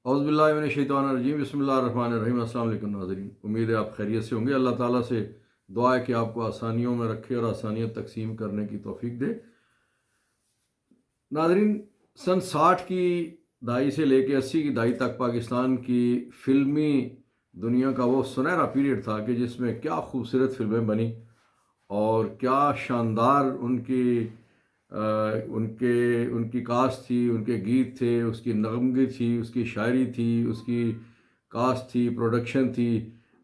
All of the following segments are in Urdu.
اعوذ باللہ من الشیطان الرجیم، بسم اللہ الرحمن الرحیم۔ السلام علیکم ناظرین، امید ہے آپ خیریت سے ہوں گے۔ اللہ تعالیٰ سے دعا ہے کہ آپ کو آسانیوں میں رکھے اور آسانیت تقسیم کرنے کی توفیق دے۔ ناظرین، سن 60 کی دہائی سے لے کے 80 کی دہائی تک پاکستان کی فلمی دنیا کا وہ سنہرا پیریڈ تھا کہ جس میں کیا خوبصورت فلمیں بنی اور کیا شاندار ان کی کاسٹ تھی، ان کے گیت تھے، اس کی نغمگی تھی، اس کی شاعری تھی، اس کی کاسٹ تھی، پروڈکشن تھی،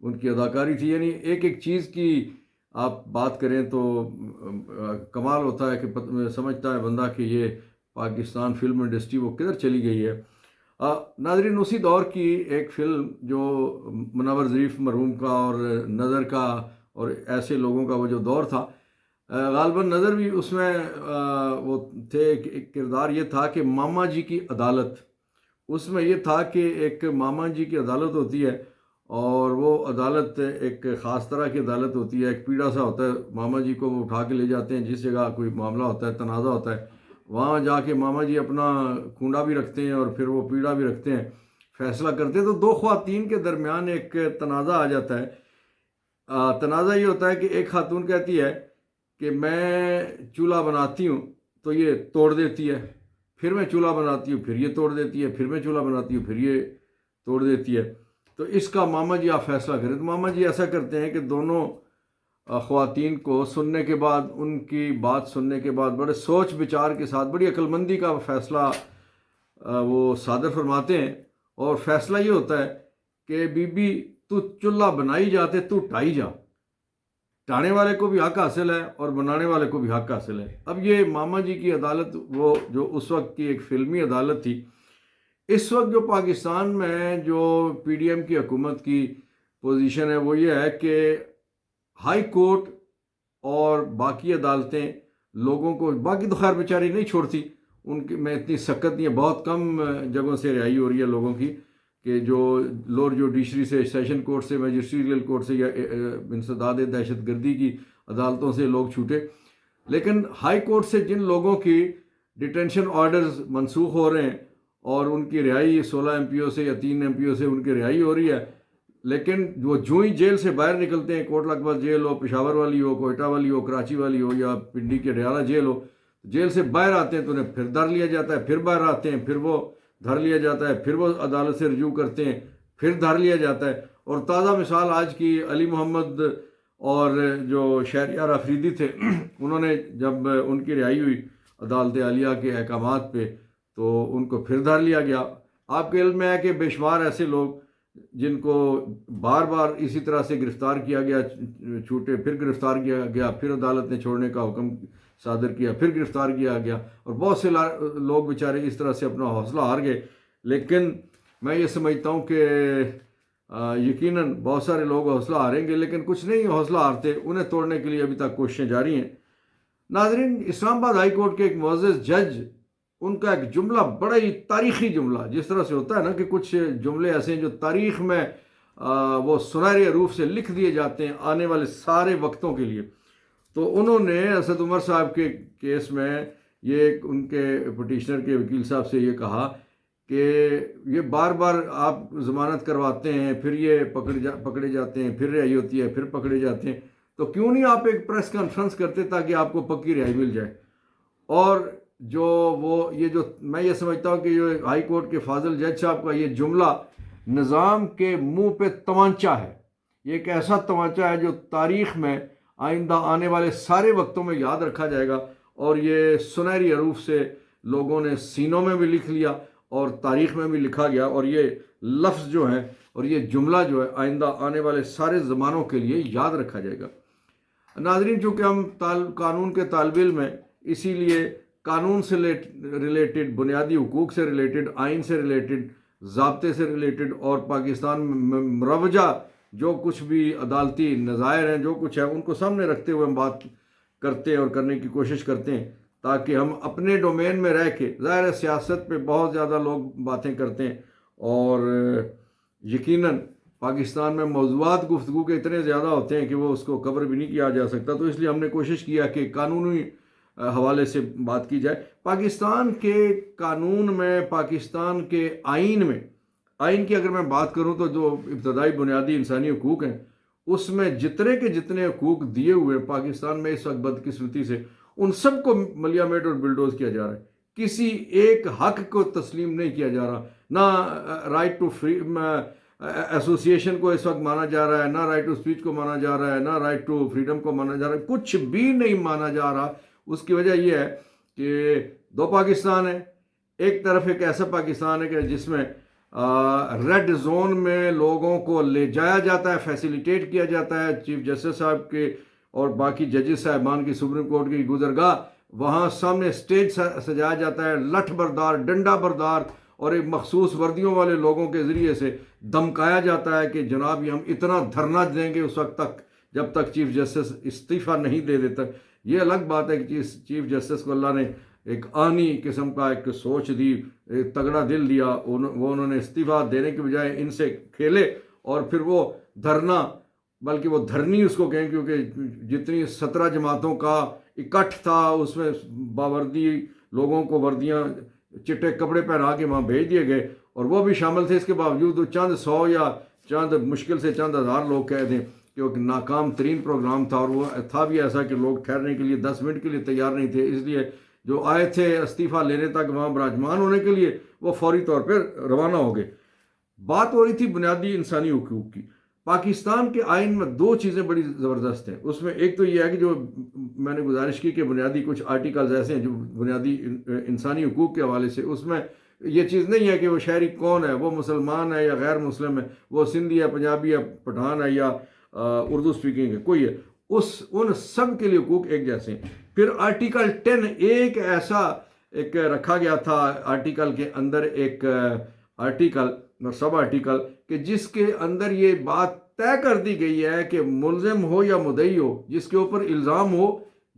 ان کی اداکاری تھی۔ یعنی ایک ایک چیز کی آپ بات کریں تو کمال ہوتا ہے کہ سمجھتا ہے بندہ کہ یہ پاکستان فلم انڈسٹری وہ کدھر چلی گئی ہے۔ ناظرین، اسی دور کی ایک فلم جو منور ظریف مرحوم کا اور نظر کا اور ایسے لوگوں کا وہ جو دور تھا، غالباً نظر بھی اس میں وہ تھے، ایک کردار یہ تھا کہ ماما جی کی عدالت۔ اس میں یہ تھا کہ ایک ماما جی کی عدالت ہوتی ہے اور وہ عدالت ایک خاص طرح کی عدالت ہوتی ہے۔ ایک پیڑا سا ہوتا ہے، ماما جی کو وہ اٹھا کے لے جاتے ہیں جس جگہ کوئی معاملہ ہوتا ہے، تنازع ہوتا ہے، وہاں جا کے ماما جی اپنا کنڈا بھی رکھتے ہیں اور پھر وہ پیڑا بھی رکھتے ہیں، فیصلہ کرتے ہیں۔ تو دو خواتین کے درمیان ایک تنازع آ جاتا ہے۔ تنازع یہ ہوتا ہے کہ ایک خاتون کہتی ہے کہ میں چولہا بناتی ہوں تو یہ توڑ دیتی ہے، پھر میں چولہا بناتی ہوں پھر یہ توڑ دیتی ہے، پھر میں چولہا بناتی ہوں پھر یہ توڑ دیتی ہے، تو اس کا ماما جی آپ فیصلہ کریں۔ تو ماما جی ایسا کرتے ہیں کہ دونوں خواتین کو سننے کے بعد، ان کی بات سننے کے بعد بڑے سوچ بچار کے ساتھ بڑی عقل مندی کا فیصلہ وہ صادر فرماتے ہیں، اور فیصلہ یہ ہوتا ہے کہ بی بی تو چولہا بنائی جاتے تو ٹائی جا، ٹانے والے کو بھی حق حاصل ہے اور بنانے والے کو بھی حق حاصل ہے۔ اب یہ ماما جی کی عدالت وہ جو اس وقت کی ایک فلمی عدالت تھی۔ اس وقت جو پاکستان میں جو پی ڈی ایم کی حکومت کی پوزیشن ہے وہ یہ ہے کہ ہائی کورٹ اور باقی عدالتیں لوگوں کو، باقی تو خیر بیچاری نہیں چھوڑتی، ان کی میں اتنی سخت نہیں ہے، بہت کم جگہوں سے رہائی ہو رہی ہے لوگوں کی کہ جو لوور جوڈیشری سے، سیشن کورٹ سے، میجسٹریل کورٹ سے یا انسداد دہشت گردی کی عدالتوں سے لوگ چھوٹے، لیکن ہائی کورٹ سے جن لوگوں کی ڈیٹینشن آرڈرز منسوخ ہو رہے ہیں اور ان کی رہائی 16 ایم پی او سے یا 3 ایم پی او سے ان کی رہائی ہو رہی ہے، لیکن وہ جو ہی جیل سے باہر نکلتے ہیں، کوٹ لکھپت جیل ہو، پشاور والی ہو، کوئٹہ والی ہو، کراچی والی ہو یا پنڈی کے ڈیالہ جیل ہو، جیل سے باہر آتے ہیں تو انہیں پھر دھر لیا جاتا ہے، پھر باہر آتے ہیں پھر وہ دھر لیا جاتا ہے، پھر وہ عدالت سے رجوع کرتے ہیں، پھر دھر لیا جاتا ہے۔ اور تازہ مثال آج کی علی محمد اور جو شہریار آفریدی تھے، انہوں نے جب ان کی رہائی ہوئی عدالت عالیہ کے احکامات پہ تو ان کو پھر دھر لیا گیا۔ آپ کے علم میں ہے کہ بے شمار ایسے لوگ جن کو بار بار اسی طرح سے گرفتار کیا گیا، چھوٹے، پھر گرفتار کیا گیا، پھر عدالت نے چھوڑنے کا حکم صادر کیا، پھر گرفتار کیا گیا، اور بہت سے لوگ بیچارے اس طرح سے اپنا حوصلہ ہار گئے۔ لیکن میں یہ سمجھتا ہوں کہ یقیناً بہت سارے لوگ حوصلہ ہاریں گے، لیکن کچھ نہیں حوصلہ ہارتے، انہیں توڑنے کے لیے ابھی تک کوششیں جاری ہیں۔ ناظرین، اسلام آباد ہائی کورٹ کے ایک معزز جج، ان کا ایک جملہ بڑا ہی تاریخی جملہ، جس طرح سے ہوتا ہے نا کہ کچھ جملے ایسے ہیں جو تاریخ میں وہ سنہرے حروف سے لکھ دیے جاتے ہیں آنے والے سارے وقتوں کے لیے، تو انہوں نے اسد عمر صاحب کے کیس میں یہ ان کے پٹیشنر کے وکیل صاحب سے یہ کہا کہ یہ بار بار آپ ضمانت کرواتے ہیں، پھر یہ پکڑے جاتے ہیں، پھر رہائی ہوتی ہے، پھر پکڑے جاتے ہیں، تو کیوں نہیں آپ ایک پریس کانفرنس کرتے تاکہ آپ کو پکی رہائی مل جائے۔ اور میں یہ سمجھتا ہوں کہ یہ ہائی کورٹ کے فاضل جج صاحب کا یہ جملہ نظام کے منہ پہ تمانچہ ہے، یہ ایک ایسا تمانچہ ہے جو تاریخ میں آئندہ آنے والے سارے وقتوں میں یاد رکھا جائے گا، اور یہ سنہری حروف سے لوگوں نے سینوں میں بھی لکھ لیا اور تاریخ میں بھی لکھا گیا، اور یہ لفظ جو ہے اور یہ جملہ جو ہے آئندہ آنے والے سارے زمانوں کے لیے یاد رکھا جائے گا۔ ناظرین، چونکہ ہم قانون کے طالب علم ہیں، اسی لیے قانون سے ریلیٹڈ، بنیادی حقوق سے ریلیٹڈ، آئین سے ریلیٹڈ، ضابطے سے ریلیٹڈ، اور پاکستان میں مروجہ جو کچھ بھی عدالتی نظائر ہیں، جو کچھ ہے، ان کو سامنے رکھتے ہوئے ہم بات کرتے ہیں اور کرنے کی کوشش کرتے ہیں، تاکہ ہم اپنے ڈومین میں رہ کے، ظاہر ہے سیاست پہ بہت زیادہ لوگ باتیں کرتے ہیں، اور یقیناً پاکستان میں موضوعات گفتگو کے اتنے زیادہ ہوتے ہیں کہ وہ اس کو کور بھی نہیں کیا جا سکتا، تو اس لیے ہم نے کوشش کیا کہ قانونی حوالے سے بات کی جائے۔ پاکستان کے قانون میں، پاکستان کے آئین میں آئین کی اگر میں بات کروں تو جو ابتدائی بنیادی انسانی حقوق ہیں اس میں جتنے کے جتنے حقوق دیے ہوئے ہیں پاکستان میں اس وقت بدقسمتی سے ان سب کو ملیامیٹ اور بلڈوز کیا جا رہا ہے. کسی ایک حق کو تسلیم نہیں کیا جا رہا. نہ رائٹ ٹو فری ایسوسیشن کو اس وقت مانا جا رہا ہے, نہ رائٹ ٹو اسپیچ کو مانا جا رہا ہے, نہ رائٹ ٹو فریڈم کو مانا جا رہا ہے. کچھ بھی نہیں مانا جا رہا. اس کی وجہ یہ ہے کہ دو پاکستان ہے. ایک طرف ایک ایسا پاکستان ہے کہ جس میں ریڈ زون میں لوگوں کو لے جایا جاتا ہے, فیسیلیٹیٹ کیا جاتا ہے. چیف جسٹس صاحب کے اور باقی ججز صاحبان کی سپریم کورٹ کی گزرگاہ وہاں سامنے سٹیج سجایا جاتا ہے, لٹھ بردار, ڈنڈا بردار اور ایک مخصوص وردیوں والے لوگوں کے ذریعے سے دمکایا جاتا ہے کہ جناب یہ ہم اتنا دھرنا دیں گے اس وقت تک جب تک چیف جسٹس استعفیٰ نہیں دے دیتا. یہ الگ بات ہے کہ چیف جسٹس کو اللہ نے ایک آنی قسم کا ایک سوچ دی, ایک تگڑا دل دیا, وہ انہوں نے استعفیٰ دینے کے بجائے ان سے کھیلے اور پھر وہ دھرنا, بلکہ وہ دھرنی اس کو کہیں کیونکہ جتنی 17 جماعتوں کا اکٹھ تھا اس میں باوردی لوگوں کو وردیاں چٹے کپڑے پہنا کے وہاں بھیج دیے گئے اور وہ بھی شامل تھے. اس کے باوجود چند 100 یا چند مشکل سے چند ہزار لوگ کہہ دیں کہ وہ ناکام ترین پروگرام تھا, اور وہ تھا بھی ایسا کہ لوگ ٹھہرنے کے لیے 10 منٹ کے لیے تیار نہیں تھے. اس لیے جو آئے تھے استعفیٰ لینے تک وہاں براجمان ہونے کے لیے وہ فوری طور پہ روانہ ہو گئے. بات ہو رہی تھی بنیادی انسانی حقوق کی. پاکستان کے آئین میں 2 چیزیں بڑی زبردست ہیں. اس میں ایک تو یہ ہے کہ جو میں نے گزارش کی کہ بنیادی کچھ آرٹیکلز ایسے ہیں جو بنیادی انسانی حقوق کے حوالے سے, اس میں یہ چیز نہیں ہے کہ وہ شہری کون ہے, وہ مسلمان ہے یا غیر مسلم ہے, وہ سندھی ہے, پنجابی ہے, پٹھان ہے یا اردو اسپیکنگ ہے, کوئی ہے. ان سب کے لیے حقوق ایک جیسے ہیں. پھر آرٹیکل 10 ایک ایسا ایک رکھا گیا تھا آرٹیکل کے اندر, ایک آرٹیکل اور سب آرٹیکل کہ جس کے اندر یہ بات طے کر دی گئی ہے کہ ملزم ہو یا مدعی ہو, جس کے اوپر الزام ہو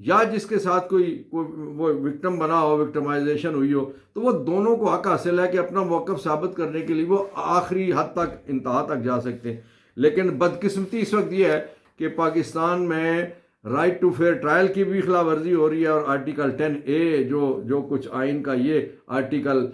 یا جس کے ساتھ کوئی وہ وکٹم بنا ہو, وکٹمائزیشن ہوئی ہو, تو وہ دونوں کو حق حاصل ہے کہ اپنا موقف ثابت کرنے کے لیے وہ آخری حد تک انتہا تک جا سکتے ہیں. لیکن بدقسمتی اس وقت یہ ہے کہ پاکستان میں رائٹ ٹو فیئر ٹرائل کی بھی خلاف ورزی ہو رہی ہے, اور آرٹیکل 10A جو کچھ آئین کا یہ آرٹیکل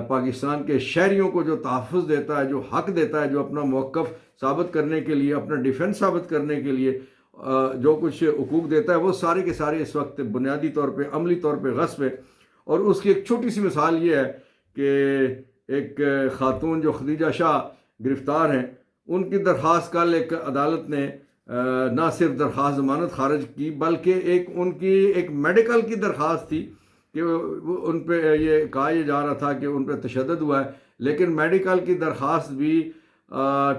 پاکستان کے شہریوں کو جو تحفظ دیتا ہے, جو حق دیتا ہے, جو اپنا موقف ثابت کرنے کے لیے, اپنا ڈیفنس ثابت کرنے کے لیے جو کچھ حقوق دیتا ہے, وہ سارے کے سارے اس وقت بنیادی طور پہ عملی طور پہ غصب ہے. اور اس کی ایک چھوٹی سی مثال یہ ہے کہ ایک خاتون جو خدیجہ شاہ گرفتار ہیں, ان کی درخواست کل ایک عدالت نے نہ صرف درخواست ضمانت خارج کی بلکہ ان کی ایک میڈیکل کی درخواست تھی کہ ان پہ یہ کہا جا رہا تھا کہ ان پہ تشدد ہوا ہے, لیکن میڈیکل کی درخواست بھی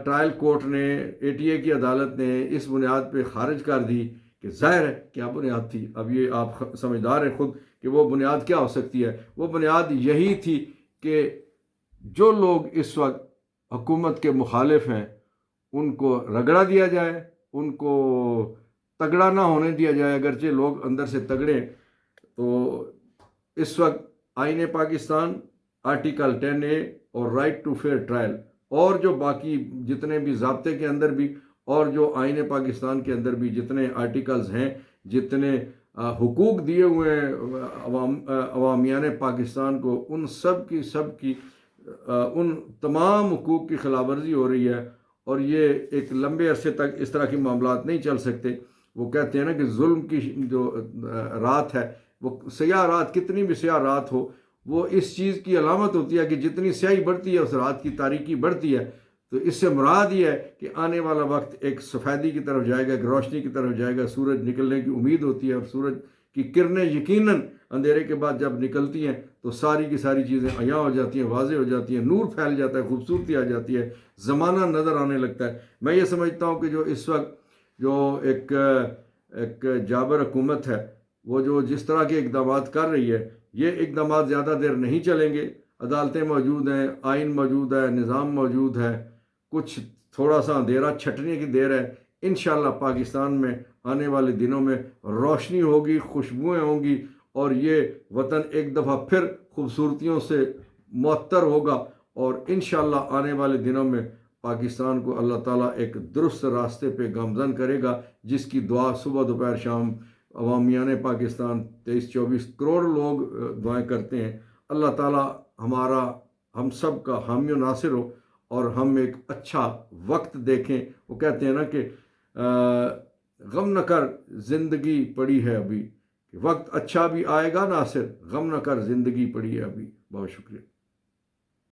ٹرائل کورٹ نے, ATA کی عدالت نے اس بنیاد پہ خارج کر دی کہ ظاہر ہے کیا بنیاد تھی. اب یہ آپ سمجھدار ہیں خود کہ وہ بنیاد کیا ہو سکتی ہے. وہ بنیاد یہی تھی کہ جو لوگ اس وقت حکومت کے مخالف ہیں ان کو رگڑا دیا جائے, ان کو تگڑا نہ ہونے دیا جائے. اگرچہ لوگ اندر سے تگڑے, تو اس وقت آئین پاکستان آرٹیکل 10A اور رائٹ ٹو فیئر ٹرائل اور جو باقی جتنے بھی ضابطے کے اندر بھی اور جو آئین پاکستان کے اندر بھی جتنے آرٹیکلز ہیں, جتنے حقوق دیے ہوئے ہیں عوامیان پاکستان کو, ان سب کی ان تمام حقوق کی خلاف ورزی ہو رہی ہے. اور یہ ایک لمبے عرصے تک اس طرح کے معاملات نہیں چل سکتے. وہ کہتے ہیں نا کہ ظلم کی جو رات ہے, وہ سیاہ رات, کتنی بھی سیاہ رات ہو, وہ اس چیز کی علامت ہوتی ہے کہ جتنی سیاہی بڑھتی ہے اس رات کی تاریکی بڑھتی ہے. تو اس سے مراد یہ ہے کہ آنے والا وقت ایک سفیدی کی طرف جائے گا, ایک روشنی کی طرف جائے گا. سورج نکلنے کی امید ہوتی ہے, اور سورج کی کرنیں یقیناً اندھیرے کے بعد جب نکلتی ہیں تو ساری کی ساری چیزیں عیاں ہو جاتی ہیں, واضح ہو جاتی ہیں, نور پھیل جاتا ہے, خوبصورتی آ جاتی ہے, زمانہ نظر آنے لگتا ہے. میں یہ سمجھتا ہوں کہ جو اس وقت جو ایک جابر حکومت ہے, وہ جو جس طرح کے اقدامات کر رہی ہے, یہ اقدامات زیادہ دیر نہیں چلیں گے. عدالتیں موجود ہیں, آئین موجود ہے, نظام موجود ہے, کچھ تھوڑا سا اندھیرا چھٹنے کی دیر ہے. انشاءاللہ پاکستان میں آنے والے دنوں میں روشنی ہوگی, خوشبوئیں ہوں گی, اور یہ وطن ایک دفعہ پھر خوبصورتیوں سے معطر ہوگا. اور انشاءاللہ آنے والے دنوں میں پاکستان کو اللہ تعالیٰ ایک درست راستے پہ گامزن کرے گا, جس کی دعا صبح دوپہر شام عوامیان پاکستان 23-24 کروڑ لوگ دعائیں کرتے ہیں. اللہ تعالیٰ ہم سب کا حامی و ناصر ہو, اور ہم ایک اچھا وقت دیکھیں. وہ کہتے ہیں نا کہ غم نہ کر زندگی پڑی ہے ابھی، کہ وقت اچھا بھی آئے گا ناصر، غم نہ کر زندگی پڑی ہے ابھی. بہت شکریہ.